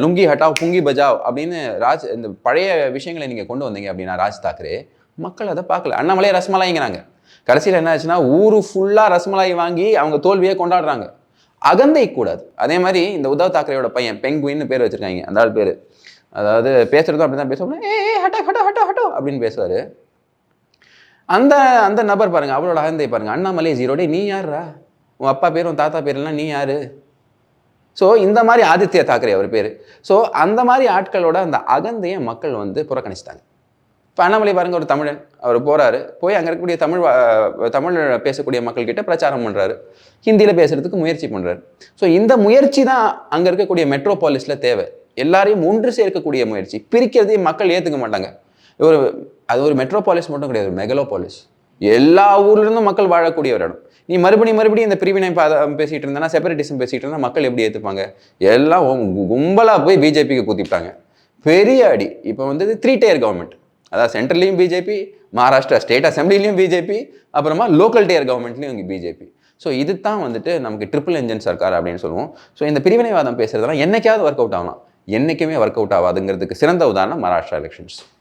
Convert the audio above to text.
Lungi ஹட்டாவ் புங்கி Bajau அப்படின்னு இந்த பழைய விஷயங்களை நீங்கள் கொண்டு வந்தீங்க அப்படின்னா ராஜ் தாக்கரே, மக்கள் அதை பார்க்கல. அண்ணாமலையே ரசமலாய்ங்கிறாங்க. கடைசியில் என்ன ஆச்சுன்னா ஊரு ஃபுல்லாக ரசமலாய் வாங்கி அவங்க தோல்வியை கொண்டாடுறாங்க. அகந்தை கூடாது. அதே மாதிரி இந்த உத்தவ் தாக்கரேயோட பையன் பெங்குயின்னு பேர் வச்சிருக்காங்க. அந்த ஆள் பேர், அதாவது பேசுறதும் அப்படி தான் பேசுவோம். ஹட்டோ ஹட்டோ ஹட்டோ ஹட்டோ அப்படின்னு பேசுவார். அந்த அந்த நபர் பாருங்க, அவரோட அகந்தை பாருங்க. அண்ணாமலை ஜீரோடே நீ யாருடா, உன் அப்பா பேர் உன் தாத்தா பேர்லாம் நீ யாரு? ஸோ இந்த மாதிரி ஆதித்ய தாக்கரே அவர் பேர். ஸோ அந்த மாதிரி ஆட்களோட அந்த அகந்தையை மக்கள் வந்து புறக்கணிச்சிட்டாங்க. இப்போ அண்ணாமலை பாருங்க, ஒரு தமிழன், அவர் போறாரு, போய் அங்கே இருக்கக்கூடிய தமிழ் பேசக்கூடிய மக்கள்கிட்ட பிரச்சாரம் பண்ணுறாரு, ஹிந்தியில் பேசுறதுக்கு முயற்சி பண்ணுறாரு. ஸோ இந்த முயற்சி தான் அங்கே இருக்கக்கூடிய மெட்ரோபாலிஸில் தேவை. எல்லாரையும் ஒன்று சேர்க்கக்கூடிய முயற்சி. பிரிக்கிறதையும் மக்கள் ஏற்றுக்க மாட்டாங்க. அது ஒரு மெட்ரோபாலிஸ் மட்டும் கிடையாது, ஒரு மெகலோபாலிஸ். எல்லா ஊர்லேருந்தும் மக்கள் வாழக்கூடிய ஒரு இடம். நீ மறுபடியும் இந்த பிரிவினை பேசிகிட்டு இருந்தேன்னா, செப்பரேட்டிசம் பேசிகிட்டு இருந்தால் மக்கள் எப்படி ஏற்றுப்பாங்க? எல்லாம் கும்பலாக போய் பிஜேபிக்கு குத்திப்பாங்க. பெரிய அடி. இப்போ வந்து 3 tier கவர்மெண்ட், அதாவது சென்ட்ரல்லையும் பிஜேபி, மகாராஷ்டிரா ஸ்டேட் அசம்பிளிலையும் பிஜேபி, அப்புறமா லோக்கல் டியர் கவர்மெண்ட்லையும் இங்கே பிஜேபி. ஸோ இது தான் வந்துட்டு நமக்கு ட்ரிபிள் என்ஜின் சர்க்கார் அப்படின்னு சொல்லுவோம். ஸோ இந்த பிரிவினைவாதம் பேசுறதெல்லாம் என்னைக்காவது ஒர்க் அவுட் ஆகலாம், என்றைக்குமே ஒர்க் அவுட் ஆகாதுங்கிறதுக்கு சிறந்த உதாரணம் மகாராஷ்டிரா எலெக்ஷன்ஸ்.